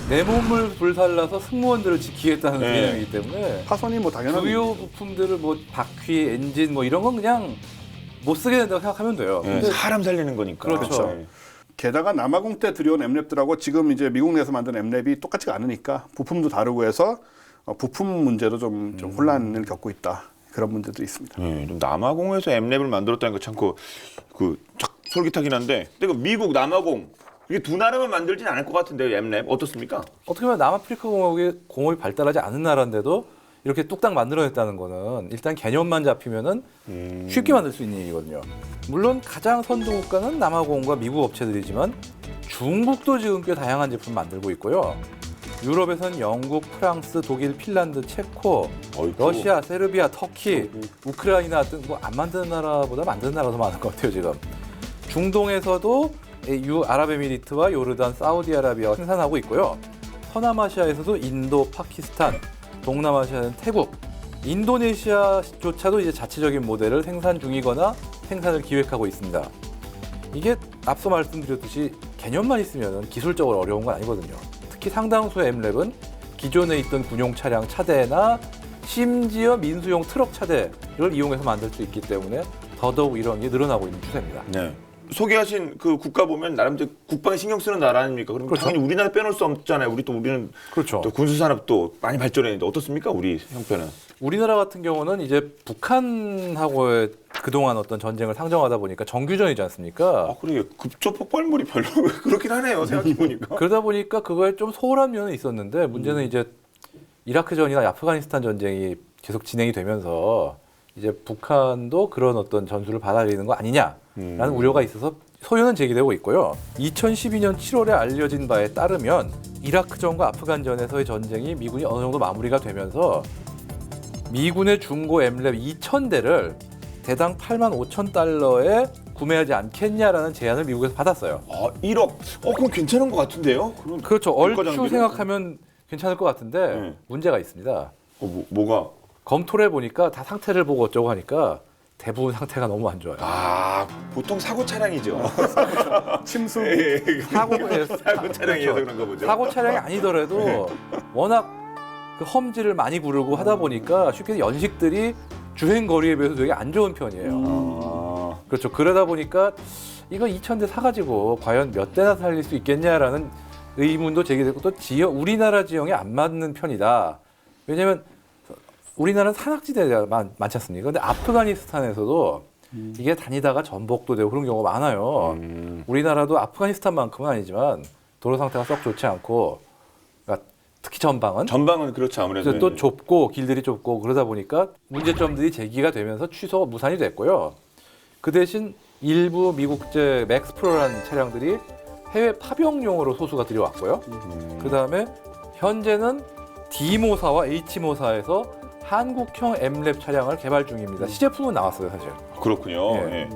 내 몸을 불살라서 승무원들을 지키겠다는 네. 개념이기 때문에 파손이 뭐 당연한. 주요 부품들을 뭐 바퀴, 엔진 뭐 이런 건 그냥 못 쓰게 된다고 생각하면 돼요. 예, 근데 사람 살리는 거니까. 그렇죠. 예. 게다가 남아공 때 들여온 M랩들하고 지금 이제 미국 내에서 만든 M랩이 똑같지가 않으니까 부품도 다르고 해서 부품 문제도 좀 혼란을 겪고 있다. 그런 문제도 있습니다. 예, 좀 남아공에서 M랩을 만들었다는 거 참 솔깃하긴 한데, 근데 그 미국 남아공 이게 두 나라만 만들진 않을 것 같은데요, M랩 어떻습니까? 어떻게 보면 남아프리카 공업이 발달하지 않은 나라인데도 이렇게 뚝딱 만들어냈다는 거는 일단 개념만 잡히면은 쉽게 만들 수 있는 일이거든요. 물론 가장 선도 국가는 남아공과 미국 업체들이지만 중국도 지금 꽤 다양한 제품 만들고 있고요. 유럽에선 영국, 프랑스, 독일, 핀란드, 체코, 어이구. 러시아, 세르비아, 터키, 우크라이나 등 뭐 안 만드는 나라보다 만드는 나라가 더 많은 것 같아요 지금. 중동에서도 아랍에미리트와 요르단, 사우디아라비아가 생산하고 있고요. 서남아시아에서도 인도, 파키스탄, 동남아시아는 태국, 인도네시아조차도 이제 자체적인 모델을 생산 중이거나 생산을 기획하고 있습니다. 이게 앞서 말씀드렸듯이 개념만 있으면 기술적으로 어려운 건 아니거든요. 특히 상당수의 M랩은 기존에 있던 군용 차량 차대나 심지어 민수용 트럭 차대를 이용해서 만들 수 있기 때문에 더더욱 이런 게 늘어나고 있는 추세입니다. 네. 소개하신 그 국가 보면 나름대로 국방에 신경 쓰는 나라 아닙니까? 그럼 그렇죠. 당연히 우리나라 빼놓을 수 없잖아요. 우리는 그렇죠. 또 군수 산업도 많이 발전했는데 어떻습니까? 우리 형편은. 우리나라 같은 경우는 이제 북한하고의 그동안 어떤 전쟁을 상정하다 보니까 정규전이지 않습니까? 아 그래 급조 폭발물이 별로 그렇긴 하네요. 생각해 보니까. 그러다 보니까 그거에 좀 소홀한 면은 있었는데 문제는 이제 이라크전이나 아프가니스탄 전쟁이 계속 진행이 되면서 이제 북한도 그런 어떤 전술을 받아들이는 거 아니냐라는 우려가 있어서 소요는 제기되고 있고요. 2012년 7월에 알려진 바에 따르면 이라크전과 아프간전에서의 전쟁이 미군이 어느 정도 마무리가 되면서 미군의 중고 M랩 2,000대를 대당 8만 5천 달러에 구매하지 않겠냐라는 제안을 미국에서 받았어요. 아 1억. 그럼 괜찮은 것 같은데요? 그럼 그렇죠. 국가 얼추 장비를? 생각하면 괜찮을 것 같은데 네. 문제가 있습니다. 뭐가? 검토를 해보니까 다 상태를 보고 어쩌고 하니까 대부분 상태가 너무 안 좋아요. 아 보통 사고 차량이죠. 침수. 사고 차량이어서 그런가 보죠. 사고 차량이 아니더라도 워낙 그 험지를 많이 구르고 하다 보니까 쉽게 연식들이 주행 거리에 비해서 되게 안 좋은 편이에요. 그렇죠. 그러다 보니까 이거 2,000대 사가지고 과연 몇 대나 살릴 수 있겠냐라는 의문도 제기되고 또 우리나라 지형에 안 맞는 편이다. 왜냐하면 우리나라는 산악지대가 많지 않습니까? 근데 아프가니스탄에서도 이게 다니다가 전복도 되고 그런 경우가 많아요. 우리나라도 아프가니스탄만큼은 아니지만 도로 상태가 썩 좋지 않고 그러니까 특히 전방은. 전방은 그렇죠 아무래도. 그래서 또 좁고 길들이 좁고 그러다 보니까 문제점들이 제기가 되면서 취소 무산이 됐고요. 그 대신 일부 미국제 맥스프로라는 차량들이 해외 파병용으로 소수가 들여왔고요. 그다음에 현재는 D모사와 H모사에서 한국형 M랩 차량을 개발 중입니다. 시제품은 나왔어요, 사실. 그렇군요. 예. 예.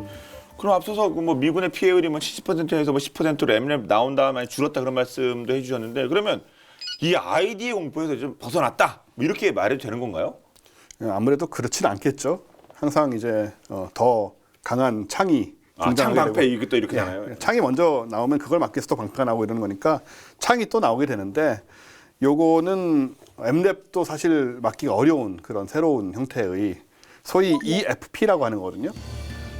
그럼 앞서서 그뭐 미군의 피해율이 뭐 70%에서 뭐 10%로 M랩 나온 다음에 많이 줄었다 그런 말씀도 해주셨는데 그러면 이 아이디의 공포에서 좀 벗어났다 뭐 이렇게 말해도 되는 건가요? 아무래도 그렇지는 않겠죠. 항상 이제 더 강한 창이 창 등장하게 방패 되고, 이게 또 이렇게 되나요? 창이 먼저 나오면 그걸 막기 위해서 또 방패가 나오고 이러는 거니까 창이 또 나오게 되는데 요거는 M랩도 사실 막기가 어려운 그런 새로운 형태의 소위 EFP라고 하는 거거든요.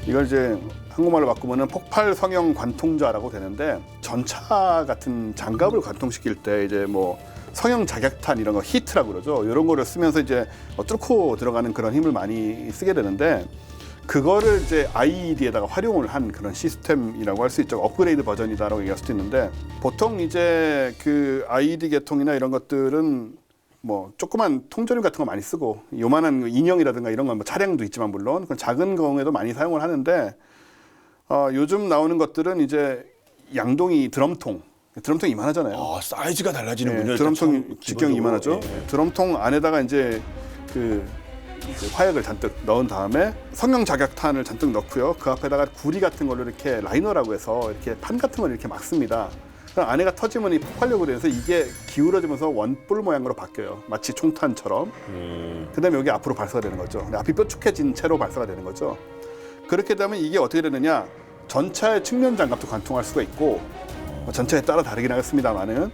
이걸 이제 한국말로 바꾸면은 폭발 성형 관통자라고 되는데 전차 같은 장갑을 관통시킬 때 이제 뭐 성형 자격탄 이런 거 히트라고 그러죠. 이런 거를 쓰면서 이제 뚫고 들어가는 그런 힘을 많이 쓰게 되는데 그거를 이제 IED에다가 활용을 한 그런 시스템이라고 할 수 있죠. 업그레이드 버전이다라고 얘기할 수도 있는데 보통 이제 그 IED 계통이나 이런 것들은 뭐 조그만 통조림 같은 거 많이 쓰고 요만한 인형이라든가 이런 건 뭐 차량도 있지만 물론 그건 작은 경우에도 많이 사용을 하는데 요즘 나오는 것들은 이제 양동이 드럼통이 이만하잖아요. 아 사이즈가 달라지는군요. 예, 일단 드럼통 직경이 이만하죠. 예. 드럼통 안에다가 이제 그 이제 화약을 잔뜩 넣은 다음에 성형 자격탄을 잔뜩 넣고요. 그 앞에다가 구리 같은 걸로 이렇게 라이너라고 해서 이렇게 판 같은 걸 이렇게 막습니다. 그럼 안에가 터지면 이 폭발력으로 돼서 이게 기울어지면서 원뿔 모양으로 바뀌어요. 마치 총탄처럼. 그다음에 여기 앞으로 발사가 되는 거죠. 앞이 뾰족해진 채로 발사가 되는 거죠. 그렇게 되면 이게 어떻게 되느냐? 전차의 측면 장갑도 관통할 수가 있고 전차에 따라 다르긴 하겠습니다만은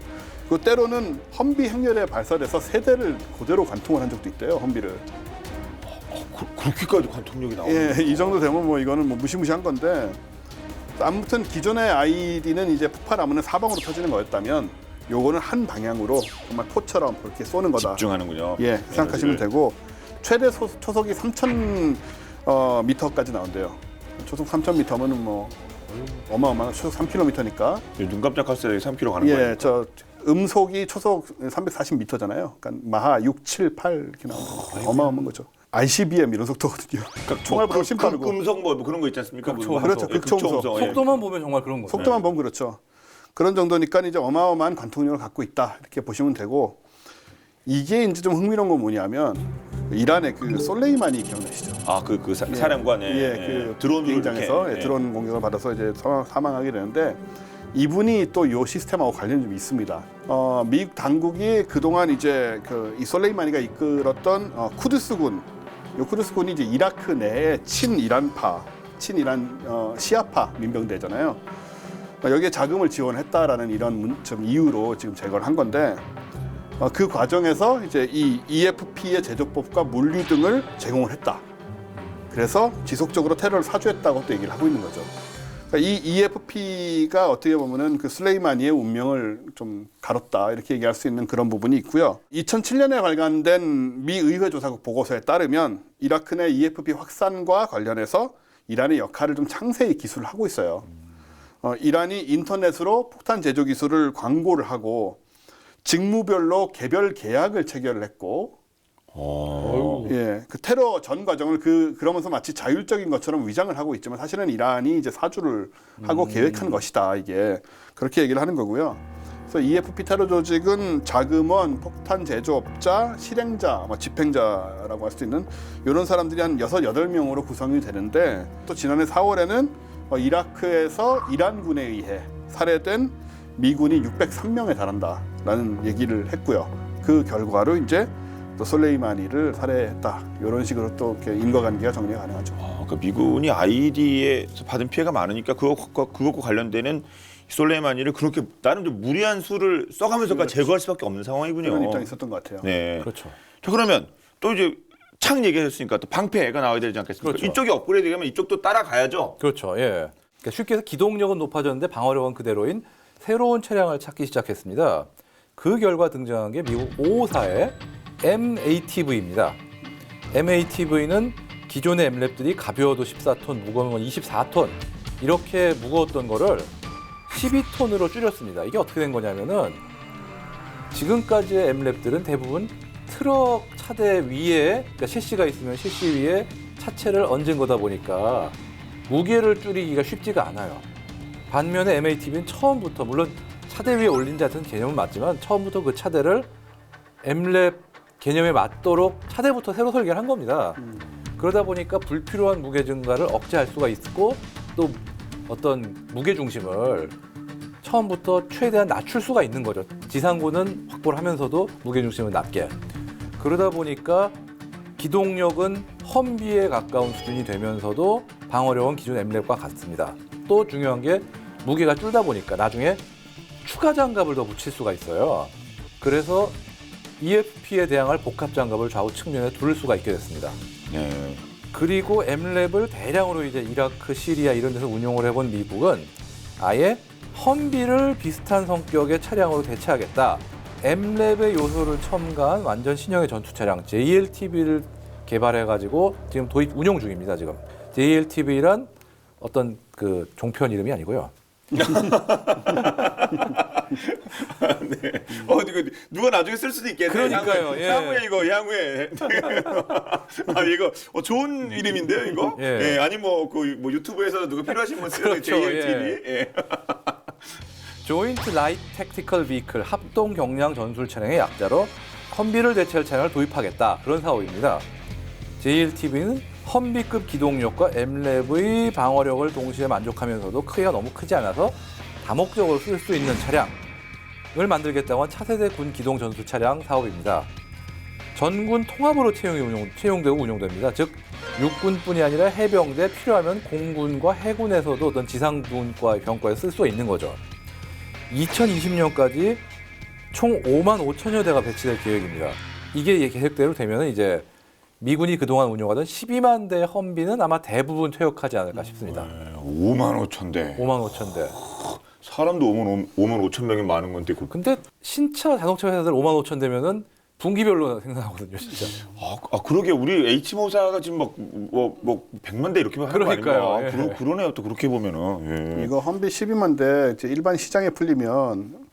그 때로는 험비 행렬에 발사돼서 세대를 그대로 관통을 한 적도 있대요. 험비를. 그렇게까지 관통력이 나오는 예, 이 정도 되면 뭐 이거는 뭐 무시무시한 건데 아무튼 기존의 IED는 이제 폭발하면 사방으로 터지는 거였다면 요거는 한 방향으로 정말 포처럼 그렇게 쏘는 거다. 집중하는군요. 예, 생각하시면 되고 최대 초속이 3,000 미터까지 나온대요. 초속 3,000미터면은 뭐 어마어마한 초속 3km니까. 눈 깜짝할 새 3km 가는 예, 거예요. 저 음속이 초속 340m잖아요. 그러니까 마하 6, 7, 8 이렇게 나오는 거. 어마어마한 거죠. ICBM 이런 속도거든요. 총알보다 훨씬 빠르고. 음성 뭐 그런 거 있지 않습니까? 극초음속. 그렇죠, 극초음속. 예. 속도만 보면 정말 그런 거죠. 속도만 보면 그렇죠. 그런 정도니까 이제 어마어마한 관통력을 갖고 있다 이렇게 보시면 되고 이게 이제 좀 흥미로운 건 뭐냐면 이란의 그 솔레이마니 기억나시죠? 사령관 그 드론 비행장에서 드론 공격을 받아서 이제 사망하게 되는데 이분이 또 요 시스템하고 관련이 좀 있습니다. 미국 당국이 그동안 이제 이 솔레이마니가 이끌었던 쿠드스군, 요 쿠드스군이 이제 이라크 내에 친이란 시아파 민병대잖아요. 여기에 자금을 지원했다라는 이런 좀 이유로 지금 제거를 한 건데 그 과정에서 이제 이 EFP의 제조법과 물류 등을 제공을 했다. 그래서 지속적으로 테러를 사주했다고 또 얘기를 하고 있는 거죠. 그러니까 이 EFP가 어떻게 보면은 그 슬레이마니의 운명을 좀 가렸다 이렇게 얘기할 수 있는 그런 부분이 있고요. 2007년에 발간된 미 의회 조사국 보고서에 따르면 이라크 내 EFP 확산과 관련해서 이란의 역할을 좀 창세히 기술을 하고 있어요. 이란이 인터넷으로 폭탄 제조 기술을 광고를 하고 직무별로 개별 계약을 체결을 했고, 예, 그 테러 전 과정을 그러면서 마치 자율적인 것처럼 위장을 하고 있지만 사실은 이란이 이제 사주를 하고 계획한 것이다 이게 그렇게 얘기를 하는 거고요. 그래서 EFP 테러 조직은 자금원, 폭탄 제조업자, 실행자, 집행자라고 할 수 있는 이런 사람들이 한 6, 8명으로 구성이 되는데 또 지난해 4월에는 이라크에서 이란군에 의해 살해된 미군이 603명에 달한다라는 얘기를 했고요. 그 결과로 이제 또 솔레이마니를 살해했다. 이런 식으로 또 이렇게 인과관계가 정리가 가능하죠. 그러니까 미군이 IED에서 받은 피해가 많으니까 그것과 관련되는 솔레이마니를 그렇게 나름 좀 무리한 수를 써가면서까지 제거할 수밖에 없는 상황이군요. 그런 입장이 있었던 것 같아요. 네. 그렇죠. 자, 그러면 또 이제 창 얘기하셨으니까 또 방패가 나와야 되지 않겠습니까? 그렇죠. 이쪽이 업그레이드되면 이쪽도 따라가야죠. 그렇죠. 예. 그러니까 쉽게 해서 기동력은 높아졌는데 방어력은 그대로인 새로운 차량을 찾기 시작했습니다. 그 결과 등장한 게 미국 554의 MATV입니다. MATV는 기존의 M랩들이 가벼워도 14톤, 무거운 건 24톤 이렇게 무거웠던 거를 12톤으로 줄였습니다. 이게 어떻게 된 거냐면은 지금까지의 M랩들은 대부분 트럭 차대 위에, 그러니까 셰시가 있으면 셰시 위에 차체를 얹은 거다 보니까 무게를 줄이기가 쉽지가 않아요. 반면에 MATV는 처음부터, 물론 차대 위에 올린 같은 개념은 맞지만 처음부터 그 차대를 M랩 개념에 맞도록 차대부터 새로 설계를 한 겁니다. 그러다 보니까 불필요한 무게 증가를 억제할 수가 있고 또 어떤 무게 중심을 처음부터 최대한 낮출 수가 있는 거죠. 지상고는 확보를 하면서도 무게 중심을 낮게. 그러다 보니까 기동력은 험비에 가까운 수준이 되면서도 방어력은 기존 M랩과 같습니다. 또 중요한 게 무게가 줄다 보니까 나중에 추가 장갑을 더 붙일 수가 있어요. 그래서 EFP에 대항할 복합 장갑을 좌우 측면에 둘 수가 있게 됐습니다. 네. 그리고 M랩을 대량으로 이제 이라크, 시리아 이런 데서 운용을 해본 미국은 아예 험비를 비슷한 성격의 차량으로 대체하겠다. M랩의 요소를 첨가한 완전 신형의 전투 차량 JLTV를 개발해가지고 지금 도입 운용 중입니다. 지금 JLTV란 어떤 그 종편 이름이 아니고요. 네. 이거 누가 나중에 쓸 수도 있겠네. 그러니까요, 예. 향후에 이거 향후에. 아 이거 좋은 이름인데요, 이거. 예. 아니 뭐 유튜브에서 누가 필요하신 분 쓰는 그렇죠, JLTV. 예. 조인트 라이트 택티컬 비클 합동 경량 전술 차량의 약자로 험비를 대체할 차량을 도입하겠다. 그런 사업입니다. JLTV는 험비급 기동력과 M랩의 방어력을 동시에 만족하면서도 크기가 너무 크지 않아서 다목적으로 쓸 수 있는 차량을 만들겠다고 한 차세대 군 기동 전술 차량 사업입니다. 전군 통합으로 채용되고 운용됩니다. 즉 육군뿐이 아니라 해병대, 필요하면 공군과 해군에서도 어떤 지상군과 병과에 쓸 수 있는 거죠. 2020년까지 총 5만 5천여 대가 배치될 계획입니다. 이게 계획대로 되면 이제 미군이 그동안 운용하던 12만 대 험비는 아마 대부분 퇴역하지 않을까 싶습니다. 5만 5천 대. 5만 5천 대. 사람도 5만 5천 명이 많은 건데 그. 근데 신차 자동차 회사들 5만 5천 대면은 분기별로 생산하거든요, 진짜. 그러게 우리 H모사가 지금 막 100만 대 이렇게 하는 거 그러니까요, 아닌가? 예. 그러네요. 또 그렇게 보면은. 예. 이거 험비 12만 대 이제 일반 시장에 풀리면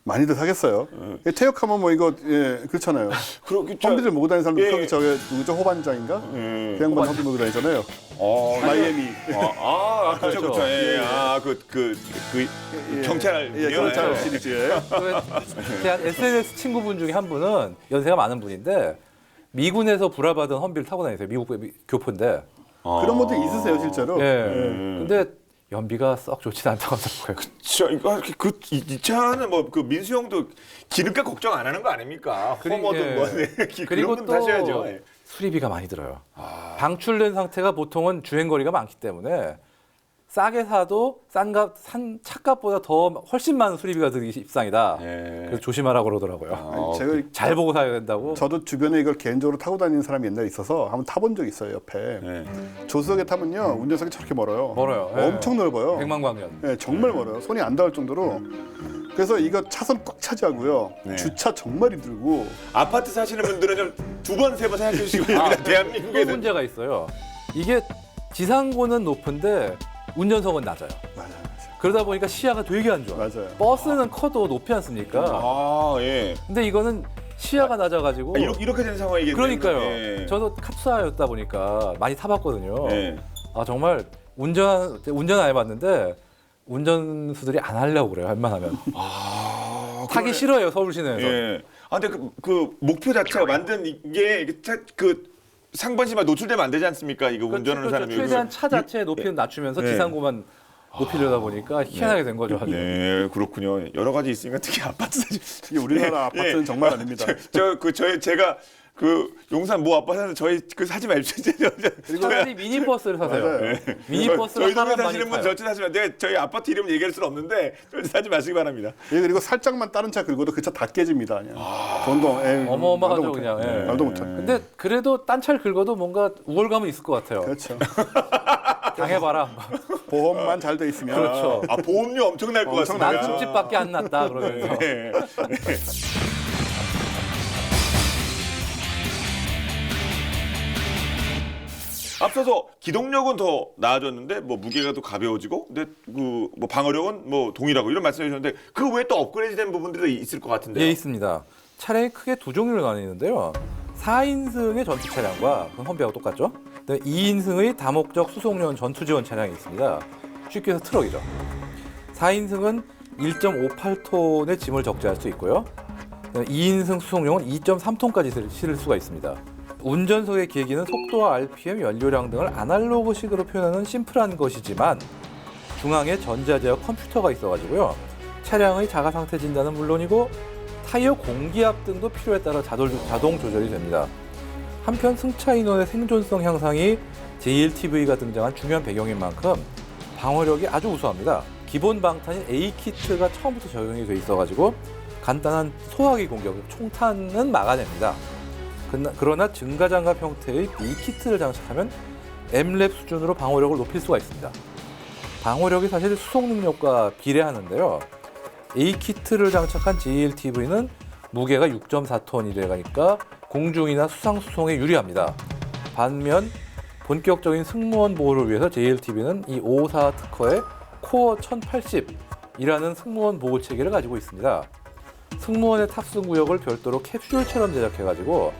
많이들 사겠어요. 퇴역하면 뭐 이거 그렇잖아요. 그렇겠죠. 험비들 모고 다니는 사람들 예. 거기 저게 누구죠? 호반장인가? 그 양반 험비 모고 다니잖아요. 마이애미. 그렇죠, 그렇죠. 예. 경찰. 경찰 시리즈에. 제 SNS 친구분 중에 한 분은 연세가 많은 분인데 미군에서 불화받은 험비를 타고 다니세요. 미국 교포인데. 그런 분들 있으세요 실제로. 예. 근데 연비가 썩 좋진 않다고 하더라고요. 이 차는 뭐 그 민수형도 기름값 걱정 안 하는 거 아닙니까? 호머든 뭐 그리고 그런 분 또 타셔야죠. 예. 수리비가 많이 들어요. 방출된 상태가 보통은 주행 거리가 많기 때문에 싸게 사도 싼 차값보다 더 훨씬 많은 수리비가 들기 십상이다. 예. 그래서 조심하라고 그러더라고요. 아니, 제가 잘 보고 사야 된다고. 저도 주변에 이걸 개인적으로 타고 다니는 사람이 옛날에 있어서 한번 타본 적이 있어요 옆에. 예. 조수석에 타면요 운전석이 저렇게 멀어요. 멀어요. 예. 엄청 넓어요. 백만광년. 네, 정말 멀어요. 손이 안 닿을 정도로. 그래서 이거 차선 꽉 차지하고요. 네. 주차 정말 힘들고. 아파트 사시는 분들은 좀 두 번, 세 번 생각해 주시기 바랍니다. 또 대한민국에는. 문제가 있어요. 이게 지상고는 높은데 운전석은 낮아요. 맞아요. 그러다 보니까 시야가 되게 안 좋아. 맞아요. 버스는 커도 높지 않습니까? 예. 근데 이거는 시야가 낮아가지고. 이렇게 된 상황이겠네요. 그러니까요. 예. 저도 카투사였다 보니까 많이 타봤거든요. 예. 정말 운전 안 해봤는데 운전수들이 안 하려고 그래요. 웬만하면. 타기 그러네. 싫어요 서울 시내에서. 예. 근데 그 목표 자체가 만든 이게 상반신만 노출되면 안 되지 않습니까? 이거 운전하는 사람이. 최대한 차 자체의 높이는 낮추면서 네. 지상고만 높이려다 보니까 희한하게 된 거죠. 아주. 네, 그렇군요. 여러 가지 있으니까 특히 아파트 사실. 이게 우리나라 아파트는 정말 아닙니다. 제가 그 용산 모 아파트에서 저희 그 사지 마십시오. 차라리 미니버스를 사세요. 맞아요. 미니버스를 저희 동네 사람 많이 사시는 분 타요. 저쪽 사시면 내가 저희 아파트 이름 얘기할 수는 없는데 저희 사지 마시기 바랍니다. 예, 그리고 살짝만 다른 차 긁어도 그 차 다 깨집니다. 그냥. 전동. 어마어마하죠 그냥. 예. 말도 못해. 근데 그래도 딴 차를 긁어도 뭔가 우월감은 있을 것 같아요. 그렇죠. 당해봐라. 보험만 잘 돼 있으면. 그렇죠. 보험료 엄청날 것 같습니다. 난 숨집밖에 안 났다 그러면서. 네. 앞서서 기동력은 더 나아졌는데 뭐 무게가 더 가벼워지고 근데 그 뭐 방어력은 뭐 동일하고 이런 말씀해 주셨는데 그 외에 또 업그레이드된 부분들도 있을 것 같은데요. 예, 있습니다. 차량이 크게 두 종류로 나뉘는데요. 4인승의 전투 차량과 그건 험비하고 똑같죠. 2인승의 다목적 수송용 전투 지원 차량이 있습니다. 쉽게 해서 트럭이죠. 4인승은 1.58톤의 짐을 적재할 수 있고요. 2인승 수송용은 2.3톤까지 실을 수가 있습니다. 운전석의 계기는 속도와 RPM, 연료량 등을 아날로그식으로 표현하는 심플한 것이지만 중앙에 전자제어 컴퓨터가 있어가지고요. 차량의 자가 상태 진단은 물론이고 타이어 공기압 등도 필요에 따라 자동 조절이 됩니다. 한편 승차 인원의 생존성 향상이 JLTV가 등장한 중요한 배경인 만큼 방어력이 아주 우수합니다. 기본 방탄인 A키트가 처음부터 적용이 돼 있어가지고 간단한 소화기 공격, 총탄은 막아냅니다. 그러나 증가장갑 형태의 B키트를 장착하면 M랩 수준으로 방어력을 높일 수가 있습니다. 방어력이 사실 수송 능력과 비례하는데요. A키트를 장착한 JLTV는 무게가 6.4톤이래가니까 공중이나 수상 수송에 유리합니다. 반면 본격적인 승무원 보호를 위해서 JLTV는 이 554 특허의 코어 1080이라는 승무원 보호 체계를 가지고 있습니다. 승무원의 탑승 구역을 별도로 캡슐처럼 제작해가지고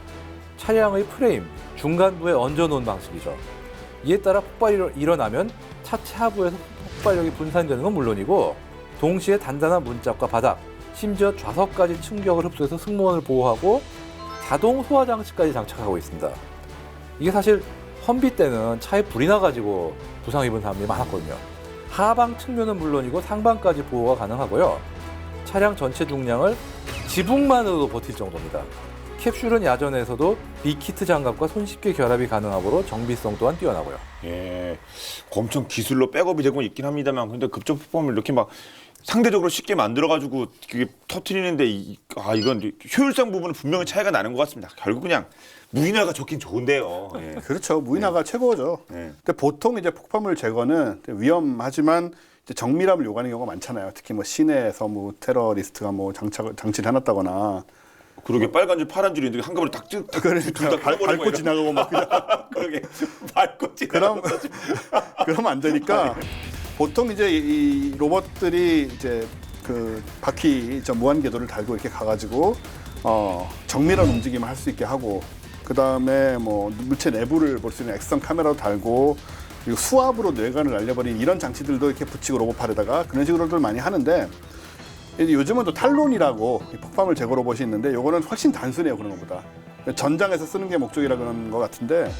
차량의 프레임 중간부에 얹어놓은 방식이죠. 이에 따라 폭발이 일어나면 차체 하부에서 폭발력이 분산되는 건 물론이고 동시에 단단한 문짝과 바닥, 심지어 좌석까지 충격을 흡수해서 승무원을 보호하고 자동 소화 장치까지 장착하고 있습니다. 이게 사실 험비 때는 차에 불이 나가지고 부상 입은 사람들이 많았거든요. 하방 측면은 물론이고 상방까지 보호가 가능하고요. 차량 전체 중량을 지붕만으로도 버틸 정도입니다. 캡슐은 야전에서도 B키트 장갑과 손쉽게 결합이 가능하므로 정비성 또한 뛰어나고요. 예, 엄청 기술로 백업이 되고 있긴 합니다만 근데 급적 폭발을 이렇게 막 상대적으로 쉽게 만들어가지고 그게 터트리는데 이건 효율성 부분은 분명히 차이가 나는 것 같습니다. 결국 그냥 무인화가 좋긴 좋은데요. 예. 그렇죠. 무인화가 최고죠. 네. 근데 보통 이제 폭발물 제거는 위험하지만 이제 정밀함을 요구하는 경우가 많잖아요. 특히 뭐 시내에서 뭐 테러리스트가 뭐 장치를 해놨다거나. 그러게 빨간 줄 파란 줄인데 한꺼번에 딱 찍. 그러니까 밟고 지나가고 막 그냥. 그러게 밟고 지나가고. 그러면 안 되니까 보통 이제 이 로봇들이 이제 그 바퀴 무한 궤도를 달고 이렇게 가가지고 정밀한 움직임을 할 수 있게 하고 그 다음에 뭐 물체 내부를 볼 수 있는 액션 카메라도 달고 그리고 수압으로 뇌관을 날려버리는 이런 장치들도 이렇게 붙이고 로봇팔에다가 그런 식으로들 많이 하는데 요즘은 또 탈론이라고 폭발물 제거 로봇이 있는데 요거는 훨씬 단순해요. 그런 것보다 전장에서 쓰는 게 목적이라 그런 것 같은데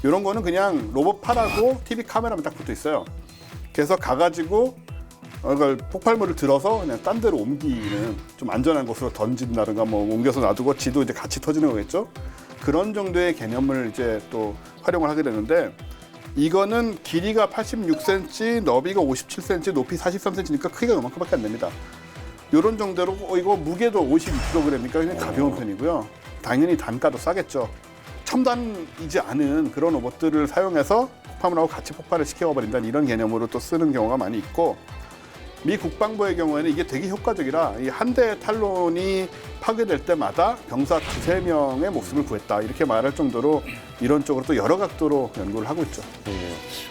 이런 거는 그냥 로봇팔하고 TV 카메라만 딱 붙어 있어요. 그래서 가가지고 그걸 폭발물을 들어서 그냥 딴 데로 옮기는 좀 안전한 곳으로 던진다든가 뭐 옮겨서 놔두고 지도 이제 같이 터지는 거겠죠. 그런 정도의 개념을 이제 또 활용을 하게 되는데 이거는 길이가 86cm, 너비가 57cm, 높이 43cm니까 크기가 요만큼밖에 안 됩니다. 이런 정도로 이거 무게도 52kg이니까 그냥 가벼운 편이고요. 당연히 단가도 싸겠죠. 첨단이지 않은 그런 로봇들을 사용해서 폭발물하고 같이 폭발을 시켜버린다는 이런 개념으로 또 쓰는 경우가 많이 있고 미 국방부의 경우에는 이게 되게 효과적이라 이 한 대의 탈론이 파괴될 때마다 병사 2~3명의 목숨을 구했다 이렇게 말할 정도로 이런 쪽으로 또 여러 각도로 연구를 하고 있죠.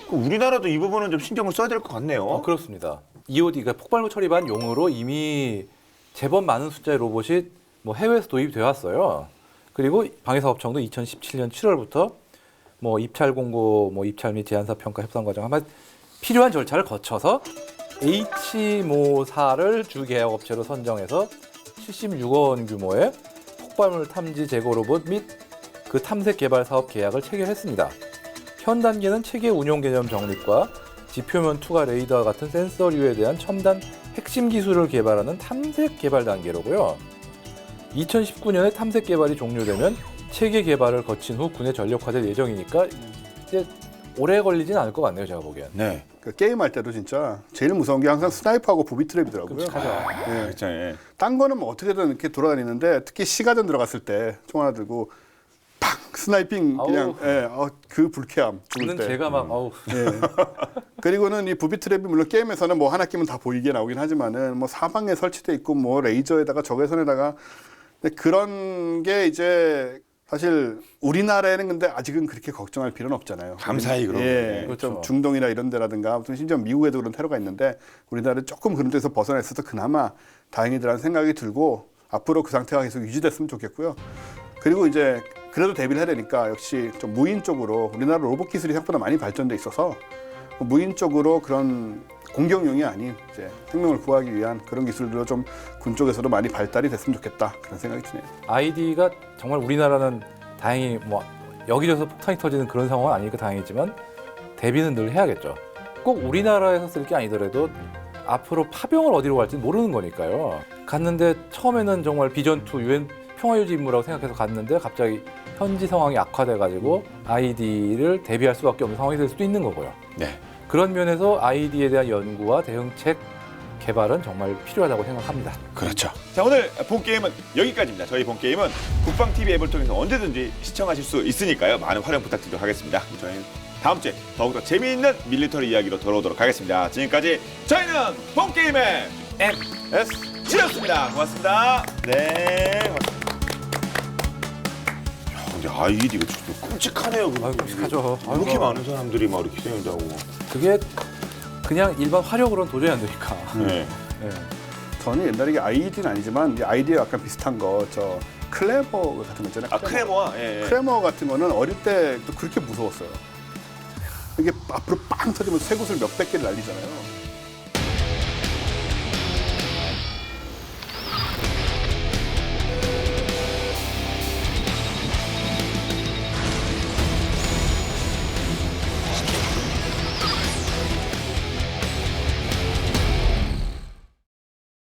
우리나라도 이 부분은 좀 신경을 써야 될 것 같네요. 그렇습니다. EOD가 폭발물 처리반 용으로 이미 제법 많은 숫자의 로봇이 뭐 해외에서 도입되어 왔어요. 그리고 방위사업청도 2017년 7월부터 뭐 입찰 공고, 뭐 입찰 및 제안사 평가 협상 과정 아마 필요한 절차를 거쳐서 H모사를 주계약 업체로 선정해서 76억 원 규모의 폭발물 탐지 제거 로봇 및 그 탐색 개발 사업 계약을 체결했습니다. 현 단계는 체계 운용 개념 정립과 지표면 투과 레이더와 같은 센서류에 대한 첨단 핵심 기술을 개발하는 탐색 개발 단계로고요. 2019년에 탐색 개발이 종료되면 체계 개발을 거친 후 군에 전력화될 예정이니까 이제 오래 걸리진 않을 것 같네요, 제가 보기엔. 네. 그 게임할 때도 진짜 제일 무서운 게 항상 스나이퍼하고 부비트랩이더라고요. 끔찍하죠. 예. 진짜 예. 딴 거는 뭐 어떻게든 이렇게 돌아다니는데 특히 시가전 들어갔을 때 총 하나 들고 팍 스나이핑 그냥 그 불쾌함 죽을 저는 때. 제가 막 아우 예. 그리고는 이 부비트랩이 물론 게임에서는 뭐 하나 끼면 다 보이게 나오긴 하지만은 뭐 사방에 설치돼 있고 뭐 레이저에다가 적외선에다가 근데 그런 게 이제 사실 우리나라에는 근데 아직은 그렇게 걱정할 필요는 없잖아요. 감사히 그런 예, 거죠. 좀 중동이나 이런 데라든가 아무튼 심지어 미국에도 그런 테러가 있는데 우리나라는 조금 그런 데서 벗어났어서 그나마 다행이더라는 생각이 들고 앞으로 그 상태가 계속 유지됐으면 좋겠고요. 그리고 이제 그래도 대비를 해야 되니까 역시 좀 무인 쪽으로 우리나라 로봇 기술이 생각보다 많이 발전돼 있어서 무인 쪽으로 그런 공격용이 아닌 이제 생명을 구하기 위한 그런 기술들로 좀 군 쪽에서도 많이 발달이 됐으면 좋겠다 그런 생각이 드네요. 아이디가 정말 우리나라는 다행히 뭐 여기저기서 폭탄이 터지는 그런 상황은 아니니까 다행이지만 대비는 늘 해야겠죠. 꼭 우리나라에서 쓸 게 아니더라도 앞으로 파병을 어디로 갈지 모르는 거니까요. 갔는데 처음에는 정말 비전투 유엔 평화유지 임무라고 생각해서 갔는데 갑자기 현지 상황이 악화돼가지고 아이디를 대비할 수밖에 없는 상황이 될 수도 있는 거고요. 네. 그런 면에서 아이디에 대한 연구와 대응책 개발은 정말 필요하다고 생각합니다. 그렇죠. 자, 오늘 본 게임은 여기까지입니다. 저희 본 게임은 국방 TV 앱을 통해서 언제든지 시청하실 수 있으니까요. 많은 활용 부탁드리도록 하겠습니다. 저희는 다음 주에 더욱더 재미있는 밀리터리 이야기로 돌아오도록 하겠습니다. 지금까지 저희는 본 게임의 MSG였습니다. 고맙습니다. 네. 고맙습니다. 야, 근데 아이디가 진짜 끔찍하네요. 아유, 끔찍하죠. 이렇게 아이고. 많은 사람들이 막 이렇게 생긴다고. 그게 그냥 일반 화력으로는 도저히 안 되니까. 네. 네. 저는 옛날에 이게 아이디는 아니지만 이제 아이디가 약간 비슷한 거 저 클레버 같은 거 있잖아요. 아, 크레모아. 예, 예. 크레머 같은 거는 어릴 때 또 그렇게 무서웠어요. 이게 앞으로 빵 터지면 쇠구슬 몇백 개를 날리잖아요.